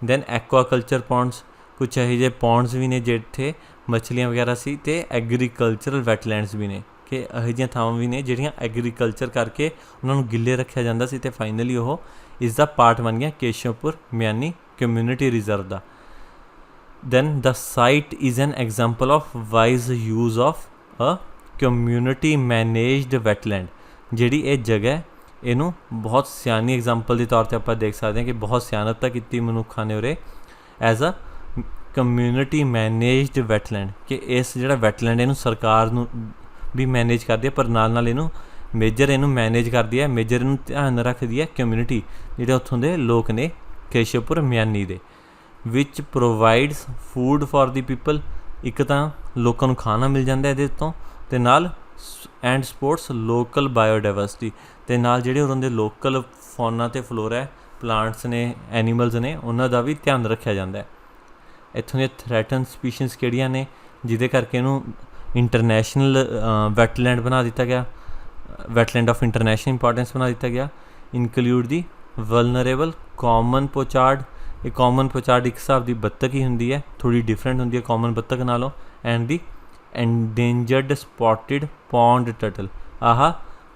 ਦੈਨ ਐਕੁਆਕਲਚਰ ਪੌਂਡਸ, ਕੁਛ ਇਹੋ ਜਿਹੇ ਪੌਂਡਸ ਵੀ ਨੇ ਜਿੱਥੇ ਮੱਛਲੀਆਂ ਵਗੈਰਾ ਸੀ, ਅਤੇ ਐਗਰੀਕਲਚਰਲ ਵੈਟਲੈਂਡਸ ਵੀ ਨੇ, ਕਿ ਇਹੋ ਜਿਹੀਆਂ ਥਾਵਾਂ ਵੀ ਨੇ ਜਿਹੜੀਆਂ ਐਗਰੀਕਲਚਰ ਕਰਕੇ ਉਹਨਾਂ ਨੂੰ ਗਿੱਲੇ ਰੱਖਿਆ ਜਾਂਦਾ ਸੀ, ਅਤੇ ਫਾਈਨਲੀ ਉਹ ਇਸ ਦਾ ਪਾਰਟ ਬਣ ਗਿਆ ਕੇਸ਼ਵਪੁਰ ਮਿਆਨੀ ਕਮਿਊਨਿਟੀ ਰਿਜ਼ਰਵ ਦਾ। Then the site is an example of wise use of a community managed wetland. ਜਿਹੜੀ ਇਹ ਜਗ੍ਹਾ ਇਹਨੂੰ ਬਹੁਤ ਸਿਆਣੀ ਐਗਜ਼ਾਮਪਲ ਦੇ ਤੌਰ 'ਤੇ ਆਪਾਂ ਦੇਖ ਸਕਦੇ ਹਾਂ ਕਿ ਬਹੁਤ ਸਿਆਣਪਤਾ ਕੀਤੀ ਮਨੁੱਖਾਂ ਨੇ ਉਰੇ as a community managed wetland, ਕਿ ਇਸ ਜਿਹੜਾ ਵੈਟਲੈਂਡ ਇਹਨੂੰ ਸਰਕਾਰ ਨੂੰ ਵੀ ਮੈਨੇਜ ਕਰਦੀ ਹੈ, ਪਰ ਨਾਲ ਨਾਲ ਇਹਨੂੰ ਮੈਨੇਜ ਕਰਦੀ ਹੈ, ਮੇਜਰ ਇਹਨੂੰ ਧਿਆਨ ਰੱਖਦੀ ਹੈ ਕਮਿਊਨਿਟੀ ਜਿਹੜੇ ਉੱਥੋਂ ਦੇ ਲੋਕ ਨੇ ਕੇਸ਼ਵਪੁਰ ਮਿਆਨੀ ਦੇ, ਵਿਚ ਪ੍ਰੋਵਾਈਡਸ ਫੂਡ ਫॉर ਦੀ ਪੀਪਲ। ਇੱਕ ਤਾਂ ਲੋਕਾਂ ਨੂੰ ਖਾਣਾ ਮਿਲ ਜਾਂਦਾ ਇਹਦੇ ਤੋਂ, ਅਤੇ ਨਾਲ ਐਂਡ ਸਪੋਰਟਸ ਲੋਕਲ ਬਾਇਓਡਾਇਵਰਸਿਟੀ, ਅਤੇ ਨਾਲ ਜਿਹੜੇ ਉਹਨਾਂ ਦੇ ਲੋਕਲ ਫੌਨਾ ਅਤੇ ਫਲੋਰਾ ਪਲਾਂਟਸ ਨੇ, ਐਨੀਮਲਸ ਨੇ, ਉਹਨਾਂ ਦਾ ਵੀ ਧਿਆਨ ਰੱਖਿਆ ਜਾਂਦਾ ਹੈ। ਇੱਥੋਂ ਦੀਆਂ ਥ੍ਰੈਟਨ ਸਪੀਸ਼ੀਜ਼ ਕਿਹੜੀਆਂ ਨੇ ਜਿਹਦੇ ਕਰਕੇ ਇਹਨੂੰ ਇੰਟਰਨੈਸ਼ਨਲ ਵੈਟਲੈਂਡ ਬਣਾ ਦਿੱਤਾ ਗਿਆ, ਵੈਟਲੈਂਡ ਆਫ ਇੰਟਰਨੈਸ਼ਨਲ ਇੰਪੋਰਟੈਂਸ ਬਣਾ ਦਿੱਤਾ ਗਿਆ। ਇਨਕਲੂਡ ਦੀ ਵਲਨਰੇਬਲ ਕਾਮਨ ਪੋਚਾਰਡ। ਇਹ ਕਾਮਨ ਪੋਚਾਰਡ ਇੱਕ ਹਿਸਾਬ ਦੀ ਬੱਤਖ ਹੀ ਹੁੰਦੀ ਹੈ, ਥੋੜ੍ਹੀ ਡਿਫਰੈਂਟ ਹੁੰਦੀ ਹੈ ਕਾਮਨ ਬੱਤਖ ਨਾਲੋਂ। And the ਐਂਡੇਂਜਰਡ ਸਪੋਟਿਡ pound turtle. ਆਹ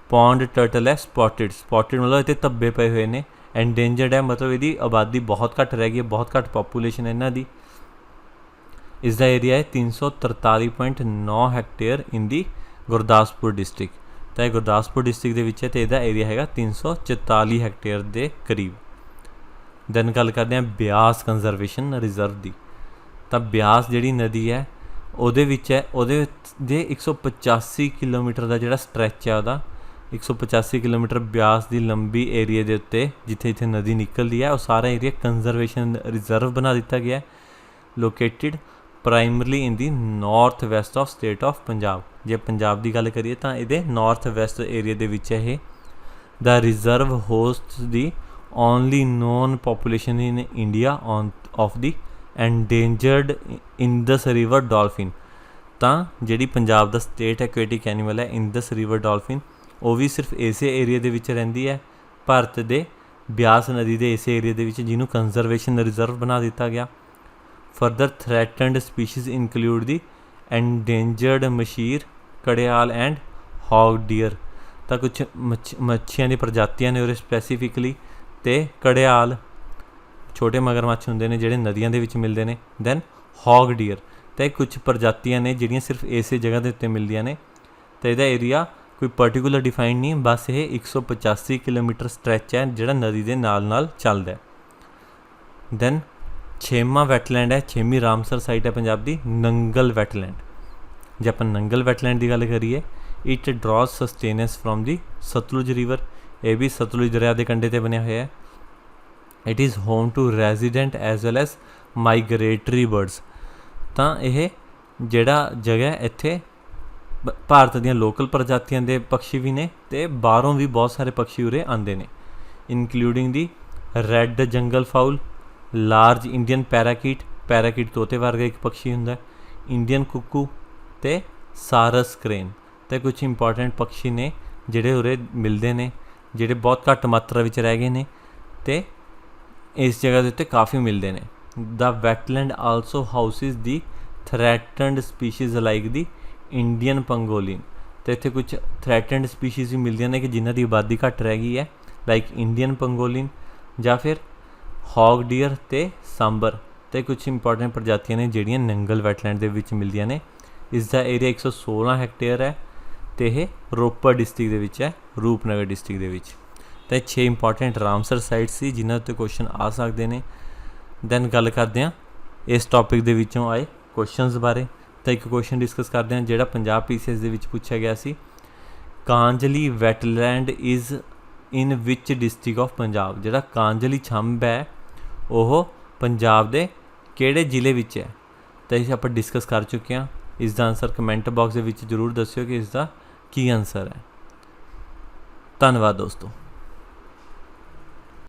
ਪੌਂਡ ਟਰਟਲ ਹੈ ਸਪੋਟਿਡ ਮਤਲਬ ਇਹ 'ਤੇ ਧੱਬੇ ਪਏ ਹੋਏ ਨੇ, ਐਂਡੇਂਜਰਡ ਹੈ ਮਤਲਬ ਇਹਦੀ ਆਬਾਦੀ ਬਹੁਤ ਘੱਟ ਰਹਿ ਗਈ ਹੈ, ਬਹੁਤ ਘੱਟ ਪਾਪੂਲੇਸ਼ਨ ਹੈ ਇਹਨਾਂ ਦੀ। ਇਸ ਦਾ ਏਰੀਆ ਹੈ 343.9 ਹੈਕਟੇਅਰ ਇਨ ਦੀ ਗੁਰਦਾਸਪੁਰ ਡਿਸਟ੍ਰਿਕਟ। ਤਾਂ ਇਹ ਗੁਰਦਾਸਪੁਰ ਡਿਸਟ੍ਰਿਕਟ ਦੇ ਵਿੱਚ ਹੈ, ਅਤੇ ਇਹਦਾ ਏਰੀਆ ਹੈਗਾ 344 ਹੈਕਟੇਅਰ ਦੇ ਕਰੀਬ। ਦੈਨ ਗੱਲ ਕਰਦੇ ਹਾਂ ਬਿਆਸ ਕੰਜ਼ਰਵੇਸ਼ਨ ਰਿਜ਼ਰਵ ਦੀ। ਤਾਂ ਬਿਆਸ ਜਿਹੜੀ ਨਦੀ ਹੈ ਉਹਦੇ ਵਿੱਚ ਹੈ, ਉਹਦੇ ਦੇ 185 ਕਿਲੋਮੀਟਰ ਦਾ ਜਿਹੜਾ ਸਟਰੈਚ ਹੈ ਉਹਦਾ 185 ਕਿਲੋਮੀਟਰ ਬਿਆਸ ਦੀ ਲੰਬੀ ਏਰੀਏ ਦੇ ਉੱਤੇ ਜਿੱਥੇ ਜਿੱਥੇ ਨਦੀ ਨਿਕਲਦੀ ਹੈ ਉਹ ਸਾਰਾ ਏਰੀਆ ਕੰਜ਼ਰਵੇਸ਼ਨ ਰਿਜ਼ਰਵ ਬਣਾ ਦਿੱਤਾ ਗਿਆ, ਲੋਕੇਟਿਡ ਪ੍ਰਾਈਮਰਲੀ ਇਨ ਦੀ north West of state of Punjab. ਜੇ ਪੰਜਾਬ ਦੀ ਗੱਲ ਕਰੀਏ ਤਾਂ ਇਹਦੇ ਨਾਰਥ ਵੈਸਟ ਏਰੀਆ ਦੇ ਵਿੱਚ ਇਹ ਦਾ reserve host the only known population in India of the endangered Indus river dolphin. ਤਾਂ ਜਿਹੜੀ ਪੰਜਾਬ ਦਾ ਸਟੇਟ ਐਕੁਐਟਿਕ ਐਨੀਮਲ ਹੈ ਇੰਦਸ ਰਿਵਰ ਡੋਲਫਿਨ, ਉਹ ਵੀ ਸਿਰਫ ਇਸੇ ਏਰੀਆ ਦੇ ਵਿੱਚ ਰਹਿੰਦੀ ਹੈ, ਭਾਰਤ ਦੇ ਬਿਆਸ ਨਦੀ ਦੇ ਇਸੇ ਏਰੀਆ ਦੇ ਵਿੱਚ, ਜਿਹਨੂੰ ਕੰਜ਼ਰਵੇਸ਼ਨ ਰਿਜ਼ਰਵ ਬਣਾ ਦਿੱਤਾ ਗਿਆ। Further threatened species include the ਐਂਡੇਂਜਰਡ Mashir, Gharial and ਹੌਗ dear. ਤਾਂ ਕੁਛ ਮੱਛੀਆਂ ਦੀ ਪ੍ਰਜਾਤੀਆਂ ਨੇ ਉਰੇ ਸਪੈਸੀਫਿਕਲੀ, ਅਤੇ ਘੜਿਆਲ ਛੋਟੇ ਮਗਰਮੱਛ ਹੁੰਦੇ ਨੇ ਜਿਹੜੇ ਨਦੀਆਂ ਦੇ ਵਿੱਚ ਮਿਲਦੇ ਨੇ। ਦੈਨ ਹੌਗ ਡੀਅਰ, ਅਤੇ ਕੁਛ ਪ੍ਰਜਾਤੀਆਂ ਨੇ ਜਿਹੜੀਆਂ ਸਿਰਫ ਇਸੇ ਜਗ੍ਹਾ ਦੇ ਉੱਤੇ ਮਿਲਦੀਆਂ ਨੇ, तो ਇਹਦਾ ਏਰੀਆ ਕੋਈ ਪਰਟੀਕੂਲਰ ਡਿਫਾਈਨ ਨਹੀਂ, ਬਸ ਇਹ 185 ਕਿਲੋਮੀਟਰ ਸਟ੍ਰੈਚ ਹੈ ਜਿਹੜਾ ਨਦੀ ਦੇ ਨਾਲ ਚੱਲਦਾ। ਦੈਨ 6ਵਾਂ ਵੈਟਲੈਂਡ ਹੈ, 6ਵੀਂ ਰਾਮਸਰ ਸਾਈਟ ਹੈ ਪੰਜਾਬ ਦੀ, ਨੰਗਲ ਵੈਟਲੈਂਡ। ਜੇ ਆਪਾਂ ਨੰਗਲ ਵੈਟਲੈਂਡ ਦੀ ਗੱਲ ਕਰੀਏ, it draws sustenance from the Sutlej river. ਇਹ ਵੀ ਸਤਲੁਜ ਦਰਿਆ ਦੇ ਕੰਢੇ 'ਤੇ ਬਣਿਆ ਹੋਇਆ ਹੈ। It is home to resident as well as migratory birds. ਤਾਂ ਇਹ ਜਿਹੜਾ ਜਗ੍ਹਾ ਇੱਥੇ ਭਾਰਤ ਦੀਆਂ ਲੋਕਲ ਪ੍ਰਜਾਤੀਆਂ ਦੇ ਪੰਛੀ ਵੀ ਨੇ ਅਤੇ ਬਾਹਰੋਂ ਵੀ ਬਹੁਤ ਸਾਰੇ ਪੰਛੀ ਉਰੇ ਆਉਂਦੇ ਨੇ, ਇਨਕਲੂਡਿੰਗ ਦੀ ਰੈੱਡ ਜੰਗਲ ਫਾਊਲ, ਲਾਰਜ ਇੰਡੀਅਨ ਪੈਰਾਕੀਟ ਤੋਤੇ ਵਰਗਾ ਇੱਕ ਪੰਛੀ ਹੁੰਦਾ, ਇੰਡੀਅਨ ਕੁੱਕੂ ਅਤੇ ਸਾਰਸ ਕਰੇਨ। ਅਤੇ ਕੁਛ ਇੰਪੋਰਟੈਂਟ ਪੰਛੀ ਨੇ ਜਿਹੜੇ ਉਰੇ ਮਿਲਦੇ ਨੇ, ਜਿਹੜੇ ਬਹੁਤ ਘੱਟ ਮਾਤਰਾ ਵਿੱਚ ਰਹਿ ਗਏ ਨੇ ਅਤੇ ਇਸ ਜਗ੍ਹਾ ਦੇ ਉੱਤੇ ਕਾਫੀ ਮਿਲਦੇ ਨੇ। ਦਾ ਵੈਟਲੈਂਡ ਆਲਸੋ ਹਾਊਸਿਸ ਦੀ ਥ੍ਰੈਟਨਡ ਸਪੀਸ਼ੀਜ਼ ਲਾਈਕ ਦੀ ਇੰਡੀਅਨ ਪੰਗੋਲਿਨ। ਅਤੇ ਇੱਥੇ ਕੁਛ ਥ੍ਰੈਟਨਡ ਸਪੀਸ਼ੀਜ਼ ਵੀ ਮਿਲਦੀਆਂ ਨੇ ਕਿ ਜਿਨ੍ਹਾਂ ਦੀ ਆਬਾਦੀ ਘੱਟ ਰਹਿ ਗਈ ਹੈ, ਲਾਈਕ ਇੰਡੀਅਨ ਪੰਗੋਲਿਨ ਜਾਂ ਫਿਰ ਹੌਗ ਡੀਅਰ ਅਤੇ ਸਾਂਬਰ। ਅਤੇ ਕੁਛ ਇੰਪੋਰਟੈਂਟ ਪ੍ਰਜਾਤੀਆਂ ਨੇ ਜਿਹੜੀਆਂ ਨੰਗਲ ਵੈਟਲੈਂਡ ਦੇ ਵਿੱਚ ਮਿਲਦੀਆਂ ਨੇ। ਇਸ ਦਾ ਏਰੀਆ 116 ਹੈਕਟੇਅਰ ਹੈ ਅਤੇ ਇਹ ਰੋਪੜ ਡਿਸਟ੍ਰਿਕਟ ਦੇ ਵਿੱਚ ਹੈ, ਰੂਪਨਗਰ ਡਿਸਟ੍ਰਿਕਟ ਦੇ ਵਿੱਚ। ਅਤੇ 6 ਇੰਪੋਰਟੈਂਟ ਰਾਮਸਰ ਸਾਈਟ ਸੀ ਜਿਨ੍ਹਾਂ ਉੱਤੇ ਕੁਐਸਚਨ ਆ ਸਕਦੇ ਨੇ। ਦੈਨ ਗੱਲ ਕਰਦੇ ਹਾਂ ਇਸ ਟੌਪਿਕ ਦੇ ਵਿੱਚੋਂ ਆਏ ਕੁਐਸਚਨਸ ਬਾਰੇ। ਤਾਂ ਇੱਕ ਕੁਐਸਚਨ ਡਿਸਕਸ ਕਰਦੇ ਹਾਂ ਜਿਹੜਾ ਪੰਜਾਬ PCS ਦੇ ਵਿੱਚ ਪੁੱਛਿਆ ਗਿਆ ਸੀ, Kanjli wetland is in which district of Punjab. ਜਿਹੜਾ ਕਾਂਜਲੀ ਛੰਬ ਹੈ ਉਹ ਪੰਜਾਬ ਦੇ ਕਿਹੜੇ ਜ਼ਿਲ੍ਹੇ ਵਿੱਚ ਹੈ? ਤਾਂ ਇਹ ਆਪਾਂ ਡਿਸਕਸ ਕਰ ਚੁੱਕੇ ਹਾਂ। ਇਸ ਦਾ ਆਨਸਰ ਕਮੈਂਟ ਬਾਕਸ ਦੇ ਵਿੱਚ ਜ਼ਰੂਰ ਦੱਸਿਓ ਕਿ ਇਸ ਦਾ ਕੀ ਆਨਸਰ ਹੈ। ਧੰਨਵਾਦ ਦੋਸਤੋ।